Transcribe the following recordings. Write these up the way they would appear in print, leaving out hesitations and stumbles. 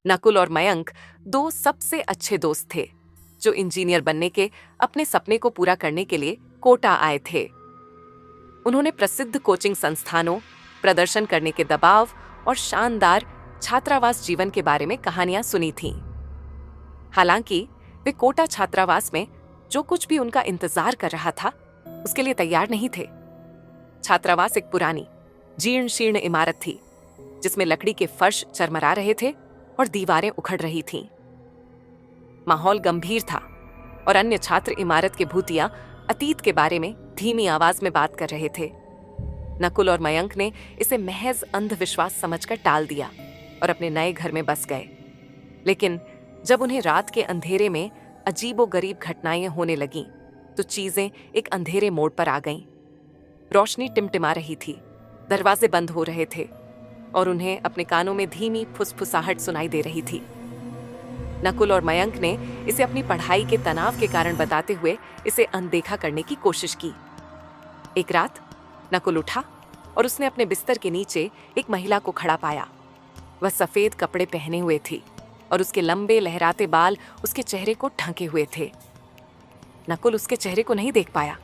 नकुल और मयंक दो सबसे अच्छे दोस्त थे जो इंजीनियर बनने के अपने सपने को पूरा करने के लिए कोटा आए थे। उन्होंने प्रसिद्ध कोचिंग संस्थानों, प्रदर्शन करने के दबाव और शानदार छात्रावास जीवन के बारे में कहानियां सुनी थीं। हालांकि वे कोटा छात्रावास में जो कुछ भी उनका इंतजार कर रहा था उसके लिए तैयार नहीं थे। छात्रावास एक पुरानी, जीर्ण शीर्ण इमारत थी जिसमें लकड़ी के फर्श चरमरा रहे थे और दीवारें उखड़ रही थीं। माहौल गंभीर था और अन्य छात्र इमारत के भूतिया अतीत के बारे में धीमी आवाज में बात कर रहे थे। नकुल और मयंक ने इसे महज अंधविश्वास समझकर टाल दिया और अपने नए घर में बस गए। लेकिन जब उन्हें रात के अंधेरे में अजीबोगरीब घटनाएं होने लगीं, तो चीजें एक अंधेरे मोड़ पर आ गईं। रोशनी टिमटिमा रही थी, दरवाजे बंद हो रहे थे और उन्हें अपने कानों में धीमी फुसफुसाहट सुनाई दे रही थी। नकुल और मयंक ने इसे अपनी पढ़ाई के तनाव के कारण बताते हुए इसे अनदेखा करने की कोशिश की। एक रात नकुल उठा और उसने अपने बिस्तर के नीचे एक महिला को खड़ा पाया। वह सफेद कपड़े पहने हुए थी और उसके लंबे लहराते बाल उसके चेहरे को ढके हुए थे। नकुल उसके चेहरे को नहीं देख पाया,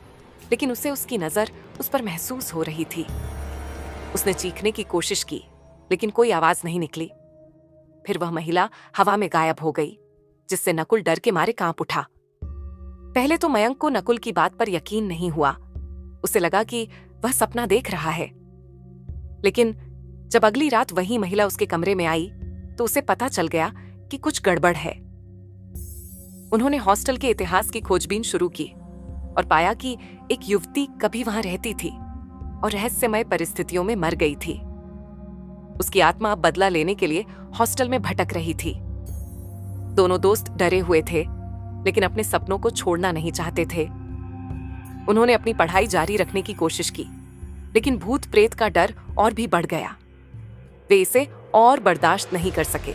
लेकिन उसे उसकी नजर उस पर महसूस हो रही थी। उसने चीखने की कोशिश की, लेकिन कोई आवाज नहीं निकली। फिर वह महिला हवा में गायब हो गई, जिससे नकुल डर के मारे कांप उठा। पहले तो मयंक को नकुल की बात पर यकीन नहीं हुआ। उसे लगा कि वह सपना देख रहा है। लेकिन जब अगली रात वही महिला उसके कमरे में आई, तो उसे पता चल गया कि कुछ गड़बड़ है। उन्होंने हॉस्टल के इतिहास की खोजबीन शुरू की और पाया कि एक युवती कभी वहां रहती थी और रहस्यमय परिस्थितियों में मर गई थी। उसकी आत्मा अब बदला लेने के लिए हॉस्टल में भटक रही थी। दोनों दोस्त डरे हुए थे, लेकिन अपने सपनों को छोड़ना नहीं चाहते थे। उन्होंने अपनी पढ़ाई जारी रखने की कोशिश की, लेकिन भूत प्रेत का डर और भी बढ़ गया। वे इसे और बर्दाश्त नहीं कर सके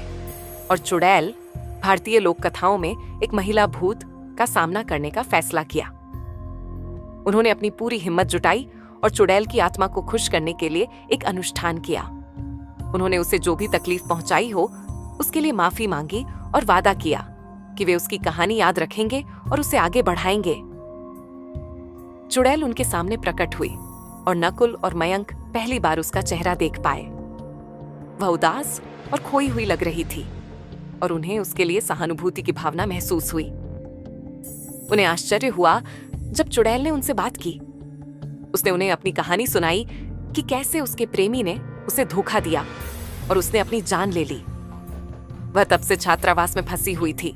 और चुड़ैल, भारतीय लोक कथाओं में एक महिला भूत, का सामना करने का फैसला किया। उन्होंने अपनी पूरी हिम्मत जुटाई और चुड़ैल की आत्मा को खुश करने के लिए एक अनुष्ठान किया। उन्होंने उसे जो भी तकलीफ पहुंचाई हो उसके लिए माफी मांगी और वादा किया कि वे उसकी कहानी याद रखेंगे और उसे आगे बढ़ाएंगे। चुड़ैल उनके सामने प्रकट हुई और नकुल और मयंक पहली बार उसका चेहरा देख पाए। वह उदास और खोई हुई लग रही थी और उन्हें उसके लिए सहानुभूति की भावना महसूस हुई। उन्हें आश्चर्य हुआ जब चुड़ैल ने उनसे बात की। उसने उन्हें अपनी कहानी सुनाई कि कैसे उसके प्रेमी ने उसे धोखा दिया और उसने अपनी जान ले ली। वह तब से छात्रावास में फंसी हुई थी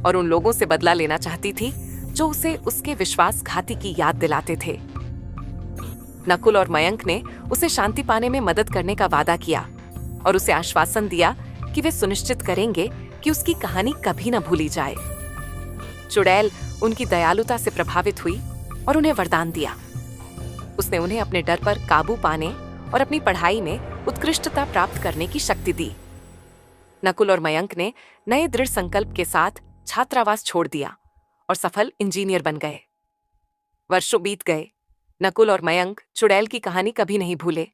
और उन लोगों से बदला लेना चाहती थी जो उसे उसके विश्वासघाती की याद दिलाते थे। नकुल और मयंक ने उसे शांति पाने में मदद करने का वादा किया और उसे आश्वासन दिया कि वे सुनिश्चित करेंगे कि उसकी कहानी कभी न भूली जाए। चुड़ैल उनकी दयालुता से प्रभावित हुई और उन्हें वरदान दिया। उसने उन्हें अपने डर पर काबू पाने और अपनी पढ़ाई में उत्कृष्टता प्राप्त करने की शक्ति दी। नकुल और मयंक ने नए दृढ़ संकल्प के साथ छात्रावास छोड़ दिया और सफल इंजीनियर बन गए। वर्षों बीत गए। नकुल और मयंक चुड़ैल की कहानी कभी नहीं भूले।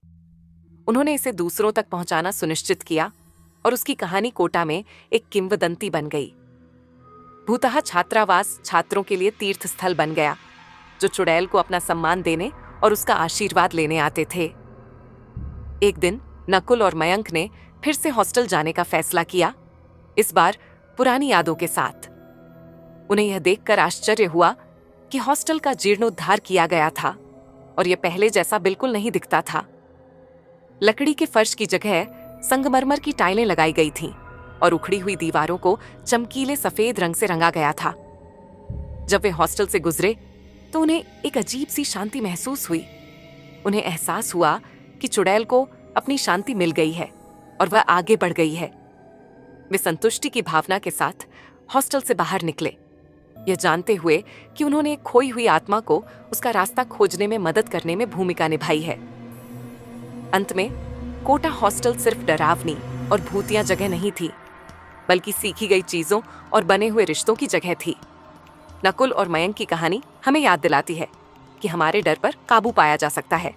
उन्होंने इसे दूसरों तक पहुंचाना सुनिश्चित किया और उसकी कहानी कोटा में एक किंवदंती बन गई। भूतहा छात्रावास छात्रों के लिए तीर्थ स्थल बन गया, जो चुड़ैल को अपना सम्मान देने और उसका आशीर्वाद लेने आते थे। एक दिन नकुल और मयंक ने फिर से हॉस्टल जाने का फैसला किया, इस बार पुरानी यादों के साथ। उन्हें यह देखकर आश्चर्य हुआ कि हॉस्टल का जीर्णोद्धार किया गया था और यह पहले जैसा बिल्कुल नहीं दिखता था। लकड़ी के फर्श की जगह संगमरमर की टाइलें लगाई गई थीं और उखड़ी हुई दीवारों को चमकीले सफेद रंग से रंगा गया था। जब वे हॉस्टल से गुजरे तो उन्हें एक अजीब सी शांति महसूस हुई। उन्हें एहसास हुआ कि चुड़ैल को अपनी शांति मिल गई है और वह आगे बढ़ गई है। वे संतुष्टि की भावना के साथ हॉस्टल से बाहर निकले, यह जानते हुए कि उन्होंने एक खोई हुई आत्मा को उसका रास्ता खोजने में मदद करने में भूमिका निभाई है। अंत में कोटा हॉस्टल सिर्फ डरावनी और भूतिया जगह नहीं थी, बल्कि सीखी गई चीजों और बने हुए रिश्तों की जगह थी। नकुल और मयंक की कहानी हमें याद दिलाती है कि हमारे डर पर काबू पाया जा सकता है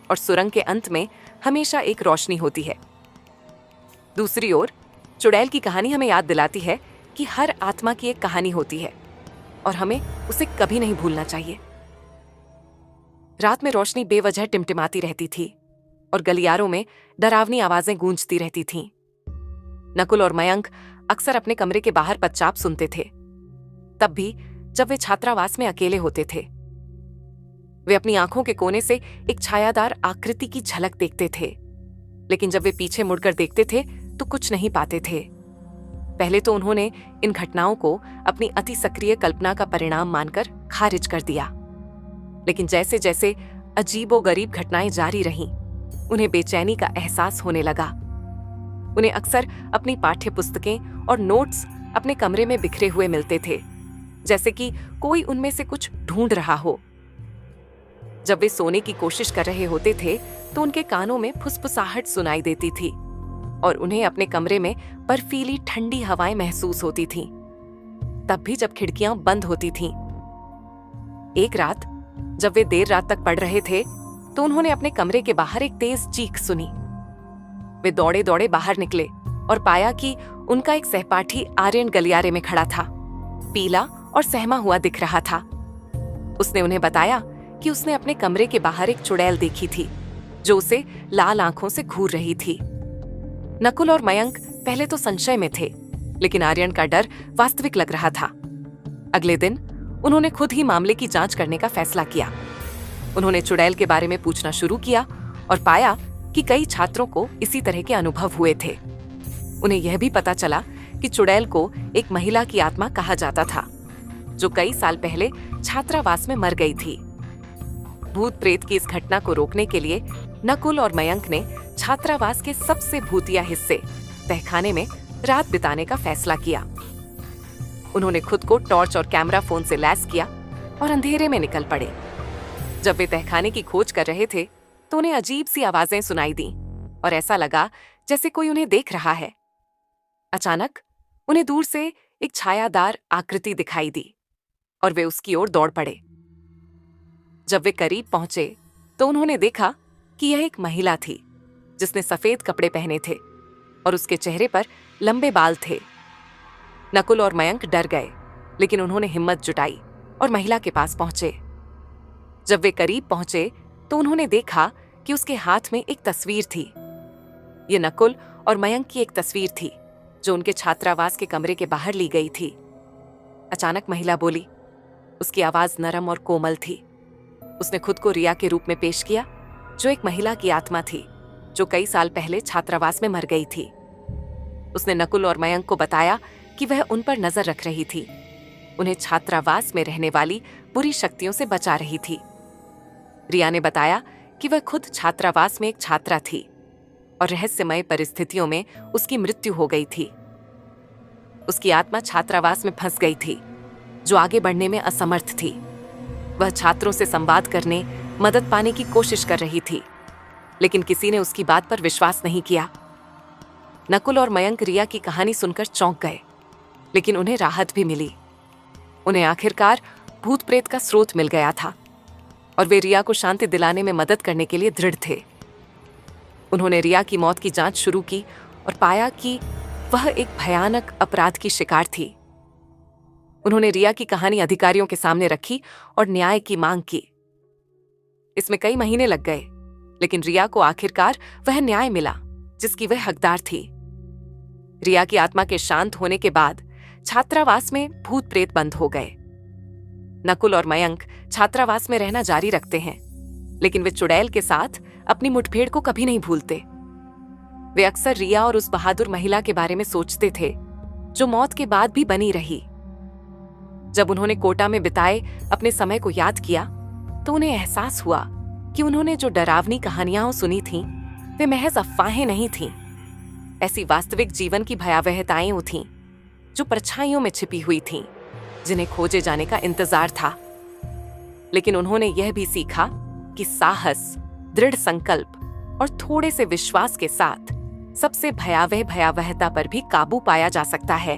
और सुरंग के अंत में हमेशा एक रोशनी होती है। दूसरी ओर चुड़ैल की कहानी हमें याद दिलाती है कि हर आत्मा की एक कहानी होती है और हमें उसे कभी नहीं भूलना चाहिए। रात में रोशनी बेवजह टिमटिमाती रहती थी और गलियारों में डरावनी आवाजें गूंजती रहती थीं। नकुल और मयंक अक्सर अपने कमरे के बाहर पदचाप सुनते थे, तब भी जब वे छात्रावास में अकेले होते थे। वे अपनी आंखों के कोने से एक छायादार आकृति की झलक देखते थे, लेकिन जब वे पीछे मुड़कर देखते थे तो कुछ नहीं पाते थे। पहले तो उन्होंने इन घटनाओं को अपनी अति सक्रिय कल्पना का परिणाम मानकर खारिज कर दिया, लेकिन जैसे जैसे अजीबोगरीब घटनाएं जारी रहीं, उन्हें बेचैनी का एहसास होने लगा। उन्हें अक्सर अपनी पाठ्य पुस्तकें और नोट्स अपने कमरे में बिखरे हुए मिलते थे, जैसे कि कोई उनमें से कुछ ढूंढ रहा हो। जब वे सोने की कोशिश कर रहे होते थे तो उनके कानों में फुसफुसाहट सुनाई देती थी और उन्हें अपने कमरे में बर्फीली ठंडी हवाएं महसूस होती थीं, तब भी जब खिड़कियां बंद होती थीं। एक रात जब वे देर रात तक पढ़ रहे थे तो उन्होंने अपने कमरे के बाहर एक तेज चीख सुनी। वे दौड़े दौड़े बाहर निकले और पाया कि उनका एक सहपाठी आर्यन गलियारे में खड़ा था, पीला और सहमा हुआ दिख रहा था। उसने उन्हें बताया कि उसने अपने कमरे के बाहर एक चुड़ैल देखी थी जो उसे लाल आंखों से घूर रही थी। नकुल और मयंक पहले तो संशय में थे, लेकिन आर्यन का डर वास्तविक लग रहा था। अगले दिन उन्होंने खुद ही मामले की जांच करने का फैसला किया। उन्होंने चुड़ैल के बारे में पूछना शुरू किया और पाया कि कई छात्रों को इसी तरह के अनुभव हुए थे। उन्हें यह भी पता चला कि चुड़ैल को एक महिला की आत्मा कहा जाता था जो कई साल पहले छात्रावास में मर गई थी। भूत प्रेत की इस घटना को रोकने के लिए नकुल और मयंक ने छात्रावास के सबसे भूतिया हिस्से तहखाने में रात बिताने का फैसला किया। उन्होंने खुद को टॉर्च और कैमरा फोन से लैस किया और अंधेरे में निकल पड़े। जब वे तहखाने की खोज कर रहे थे तो उन्हें अजीब सी आवाजें सुनाई दी और ऐसा लगा जैसे कोई उन्हें देख रहा है। अचानक उन्हें दूर से एक छायादार आकृति दिखाई दी और वे उसकी ओर दौड़ पड़े। जब वे करीब पहुंचे तो उन्होंने देखा कि यह एक महिला थी जिसने सफेद कपड़े पहने थे और उसके चेहरे पर लंबे बाल थे। नकुल और मयंक डर गए, लेकिन उन्होंने हिम्मत जुटाई और महिला के पास पहुंचे। जब वे करीब पहुंचे तो उन्होंने देखा कि उसके हाथ में एक तस्वीर थी। ये नकुल और मयंक की एक तस्वीर थी जो उनके छात्रावास के कमरे के बाहर ली गई थी। अचानक महिला बोली। उसकी आवाज नरम और कोमल थी। उसने खुद को रिया के रूप में पेश किया, जो एक महिला की आत्मा थी जो कई साल पहले छात्रावास में मर गई थी। उसने नकुल और मयंक को बताया कि वह उन पर नजर रख रही थी, उन्हें छात्रावास में रहने वाली बुरी शक्तियों से बचा रही थी। रिया ने बताया कि वह खुद छात्रावास में एक छात्रा थी और रहस्यमय परिस्थितियों में उसकी मृत्यु हो गई थी। उसकी आत्मा छात्रावास में फंस गई थी, जो आगे बढ़ने में असमर्थ थी। वह छात्रों से संवाद करने, मदद पाने की कोशिश कर रही थी, लेकिन किसी ने उसकी बात पर विश्वास नहीं किया। नकुल और मयंक रिया की कहानी सुनकर चौंक गए, लेकिन उन्हें राहत भी मिली। उन्हें आखिरकार भूत प्रेत का स्रोत मिल गया था और वे रिया को शांति दिलाने में मदद करने के लिए दृढ़ थे। उन्होंने रिया की मौत की जांच शुरू की और पाया कि वह एक भयानक अपराध की शिकार थी। उन्होंने रिया की कहानी अधिकारियों के सामने रखी और न्याय की मांग की। इसमें कई महीने लग गए, लेकिन रिया को आखिरकार वह न्याय मिला जिसकी वह हकदार थी। रिया की आत्मा के शांत होने के बाद छात्रावास में भूत प्रेत बंद हो गए। नकुल और मयंक छात्रावास में रहना जारी रखते हैं, लेकिन वे चुड़ैल के साथ अपनी मुठभेड़ को कभी नहीं भूलते। वे अक्सर रिया और उस बहादुर महिला के बारे में सोचते थे जो मौत के बाद भी बनी रही। जब उन्होंने कोटा में बिताए अपने समय को याद किया तो उन्हें एहसास हुआ कि उन्होंने जो डरावनी कहानियां सुनी थीं, वे महज अफवाहें नहीं थीं। ऐसी वास्तविक जीवन की भयावहताएं थीं जो परछाइयों में छिपी हुई थीं, जिन्हें खोजे जाने का इंतजार था। लेकिन उन्होंने यह भी सीखा कि साहस, दृढ़ संकल्प और थोड़े से विश्वास के साथ सबसे भयावहता पर भी काबू पाया जा सकता है।